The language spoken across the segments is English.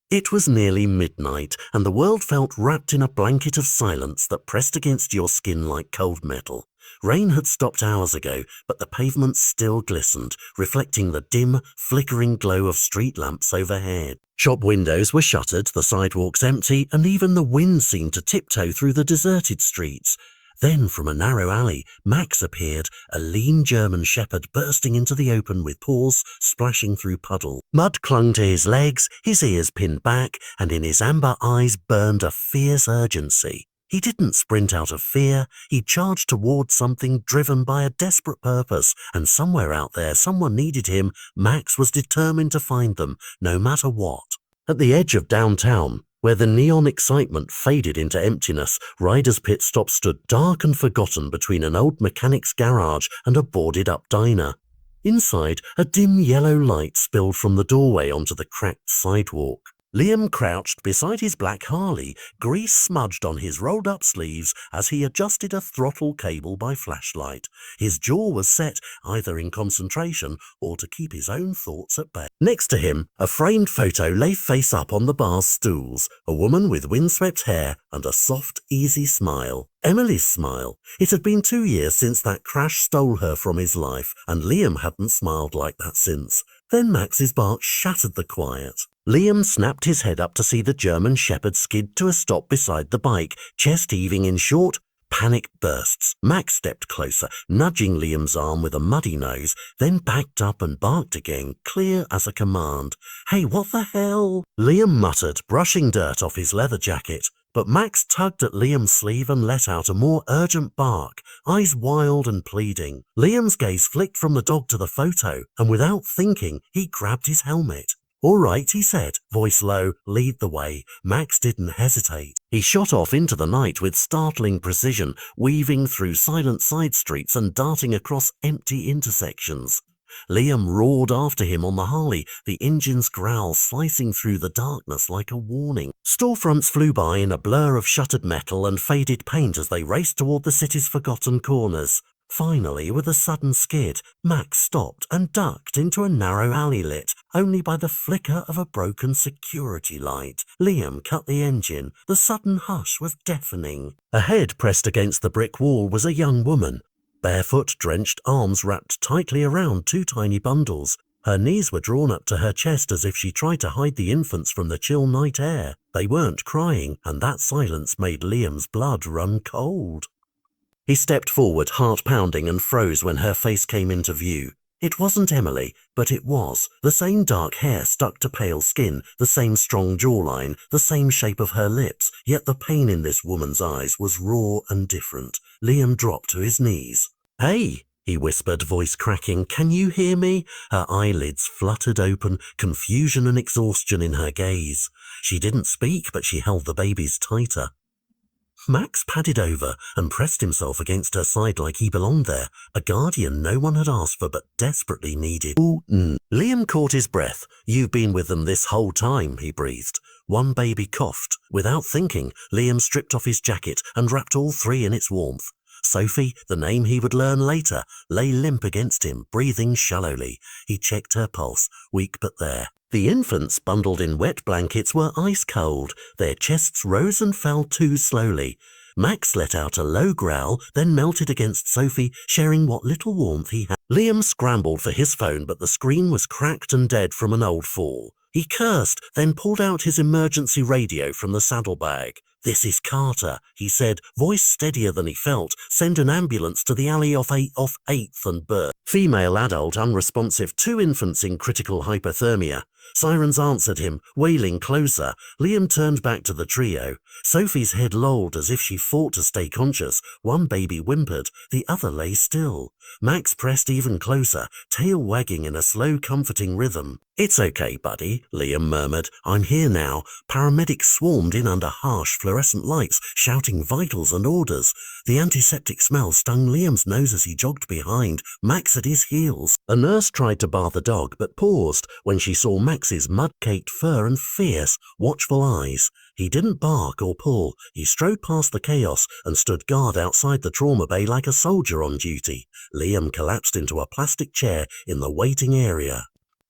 It was nearly midnight, and the world felt wrapped in a blanket of silence that pressed against your skin like cold metal. Rain had stopped hours ago, but the pavements still glistened, reflecting the dim, flickering glow of street lamps overhead. Shop windows were shuttered, the sidewalks empty, and even the wind seemed to tiptoe through the deserted streets. Then, from a narrow alley, Max appeared, a lean German shepherd bursting into the open with paws splashing through puddle. Mud clung to his legs, his ears pinned back, and in his amber eyes burned a fierce urgency. He didn't sprint out of fear, he charged towards something driven by a desperate purpose, and somewhere out there someone needed him. Max was determined to find them, no matter what. At the edge of downtown, where the neon excitement faded into emptiness, Ryder's pit stop stood dark and forgotten between an old mechanic's garage and a boarded-up diner. Inside, a dim yellow light spilled from the doorway onto the cracked sidewalk. Liam crouched beside his black Harley, grease smudged on his rolled-up sleeves as he adjusted a throttle cable by flashlight. His jaw was set, either in concentration or to keep his own thoughts at bay. Next to him, a framed photo lay face up on the bar's stools, a woman with windswept hair and a soft, easy smile. Emily's smile. It had been 2 years since that crash stole her from his life, and Liam hadn't smiled like that since. Then Max's bark shattered the quiet. Liam snapped his head up to see the German shepherd skid to a stop beside the bike, chest heaving in short, panicked bursts. Max stepped closer, nudging Liam's arm with a muddy nose, then backed up and barked again, clear as a command. "Hey, what the hell?" Liam muttered, brushing dirt off his leather jacket. But Max tugged at Liam's sleeve and let out a more urgent bark, eyes wild and pleading. Liam's gaze flicked from the dog to the photo, and without thinking, he grabbed his helmet. "All right," he said, voice low, "lead the way." Max didn't hesitate. He shot off into the night with startling precision, weaving through silent side streets and darting across empty intersections. Liam roared after him on the Harley, the engine's growl slicing through the darkness like a warning. Storefronts flew by in a blur of shuttered metal and faded paint as they raced toward the city's forgotten corners. Finally, with a sudden skid, Max stopped and ducked into a narrow alley lit only by the flicker of a broken security light. Liam cut the engine. The sudden hush was deafening. Ahead, pressed against the brick wall, was a young woman. Barefoot, drenched, arms wrapped tightly around 2 tiny bundles. Her knees were drawn up to her chest as if she tried to hide the infants from the chill night air. They weren't crying, and that silence made Liam's blood run cold. He stepped forward, heart pounding, and froze when her face came into view. It wasn't Emily, but it was. The same dark hair stuck to pale skin, the same strong jawline, the same shape of her lips, yet the pain in this woman's eyes was raw and different. Liam dropped to his knees. "Hey," he whispered, voice cracking, "can you hear me?" Her eyelids fluttered open, confusion and exhaustion in her gaze. She didn't speak, but she held the babies tighter. Max padded over and pressed himself against her side like he belonged there, a guardian no one had asked for but desperately needed. Liam caught his breath. "You've been with them this whole time," he breathed. One baby coughed. Without thinking, Liam stripped off his jacket and wrapped all 3 in its warmth. Sophie, the name he would learn later, lay limp against him, breathing shallowly. He checked her pulse, weak but there. The infants, bundled in wet blankets, were ice cold. Their chests rose and fell too slowly. Max let out a low growl, then melted against Sophie, sharing what little warmth he had. Liam scrambled for his phone, but the screen was cracked and dead from an old fall. He cursed, then pulled out his emergency radio from the saddlebag. "This is Carter," he said, voice steadier than he felt. "Send an ambulance to the alley off 8th and Burr. Female adult unresponsive, 2 infants in critical hypothermia." Sirens answered him, wailing closer. Liam turned back to the trio. Sophie's head lolled as if she fought to stay conscious. One baby whimpered, the other lay still. Max pressed even closer, tail wagging in a slow, comforting rhythm. "It's okay, buddy," Liam murmured. "I'm here now." Paramedics swarmed in under harsh fluorescent lights, shouting vitals and orders. The antiseptic smell stung Liam's nose as he jogged behind, Max at his heels. A nurse tried to bar the dog, but paused when she saw Max's mud-caked fur and fierce, watchful eyes. He didn't bark or pull. He strode past the chaos and stood guard outside the trauma bay like a soldier on duty. Liam collapsed into a plastic chair in the waiting area.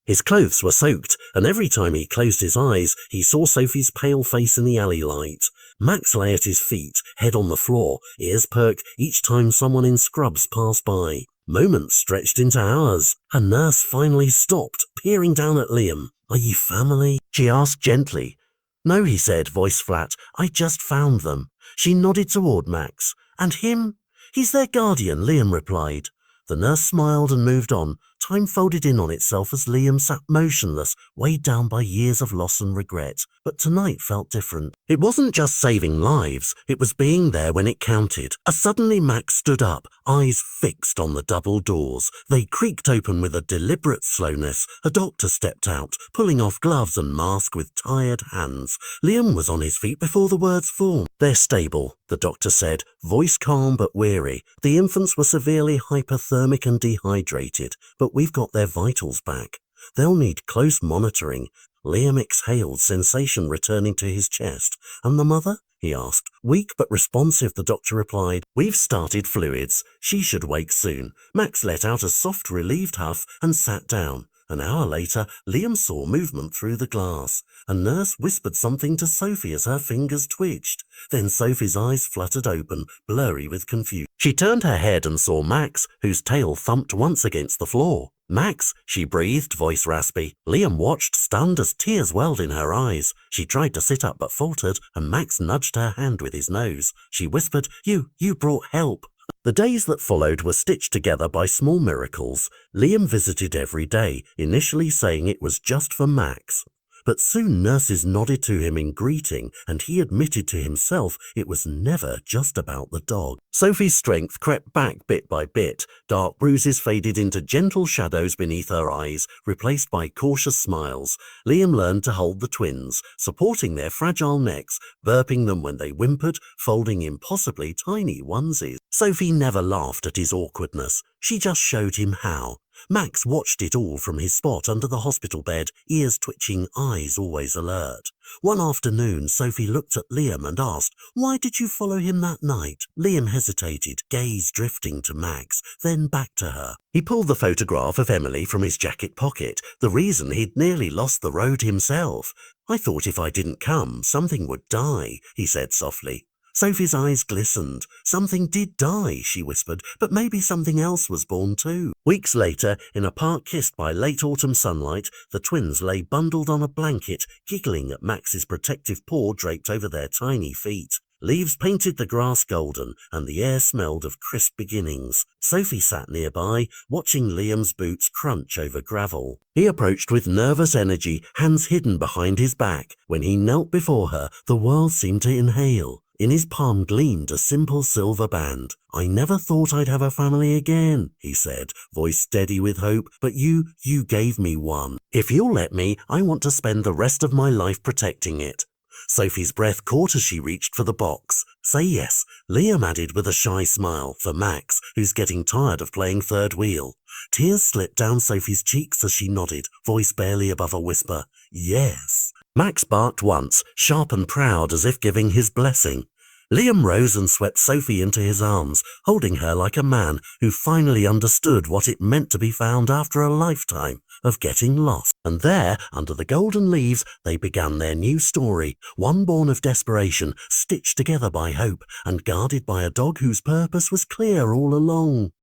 His clothes were soaked, and every time he closed his eyes, he saw Sophie's pale face in the alley light. Max lay at his feet, head on the floor, ears perked each time someone in scrubs passed by. Moments stretched into hours. A nurse finally stopped, peering down at Liam. "Are you family?" she asked gently. "No," he said, voice flat. "I just found them." She nodded toward Max. "And him?" "He's their guardian," Liam replied. The nurse smiled and moved on. Time folded in on itself as Liam sat motionless, weighed down by years of loss and regret. But tonight felt different. It wasn't just saving lives, it was being there when it counted. As suddenly Max stood up, eyes fixed on the double doors. They creaked open with a deliberate slowness. A doctor stepped out, pulling off gloves and mask with tired hands. Liam was on his feet before the words formed. "They're stable," the doctor said, voice calm but weary. "The infants were severely hypothermic and dehydrated, but we've got their vitals back. They'll need close monitoring." Liam exhaled, sensation returning to his chest. "And the mother?" he asked. "Weak but responsive," the doctor replied. "We've started fluids. She should wake soon." Max let out a soft, relieved huff and sat down. An hour later, Liam saw movement through the glass. A nurse whispered something to Sophie as her fingers twitched. Then Sophie's eyes fluttered open, blurry with confusion. She turned her head and saw Max, whose tail thumped once against the floor. "Max," she breathed, voice raspy. Liam watched, stunned as tears welled in her eyes. She tried to sit up but faltered, and Max nudged her hand with his nose. She whispered, You brought help." The days that followed were stitched together by small miracles. Liam visited every day, initially saying it was just for Max. But soon nurses nodded to him in greeting, and he admitted to himself it was never just about the dog. Sophie's strength crept back bit by bit. Dark bruises faded into gentle shadows beneath her eyes, replaced by cautious smiles. Liam learned to hold the twins, supporting their fragile necks, burping them when they whimpered, folding impossibly tiny onesies. Sophie never laughed at his awkwardness. She just showed him how. Max watched it all from his spot under the hospital bed, ears twitching, eyes always alert. One afternoon, Sophie looked at Liam and asked, "Why did you follow him that night?" Liam hesitated, gaze drifting to Max, then back to her. He pulled the photograph of Emily from his jacket pocket, the reason he'd nearly lost the road himself. "I thought if I didn't come, something would die," he said softly. Sophie's eyes glistened. "Something did die," she whispered, "but maybe something else was born too." Weeks later, in a park kissed by late autumn sunlight, the twins lay bundled on a blanket, giggling at Max's protective paw draped over their tiny feet. Leaves painted the grass golden, and the air smelled of crisp beginnings. Sophie sat nearby, watching Liam's boots crunch over gravel. He approached with nervous energy, hands hidden behind his back. When he knelt before her, the world seemed to inhale. In his palm gleamed a simple silver band. "I never thought I'd have a family again," he said, voice steady with hope, "but you gave me one. If you'll let me, I want to spend the rest of my life protecting it." Sophie's breath caught as she reached for the box. "Say yes," Liam added with a shy smile, for Max, who's getting tired of playing third wheel. Tears slipped down Sophie's cheeks as she nodded, voice barely above a whisper, "Yes." Max barked once, sharp and proud as if giving his blessing. Liam rose and swept Sophie into his arms, holding her like a man who finally understood what it meant to be found after a lifetime of getting lost. And there, under the golden leaves, they began their new story, one born of desperation, stitched together by hope, and guarded by a dog whose purpose was clear all along.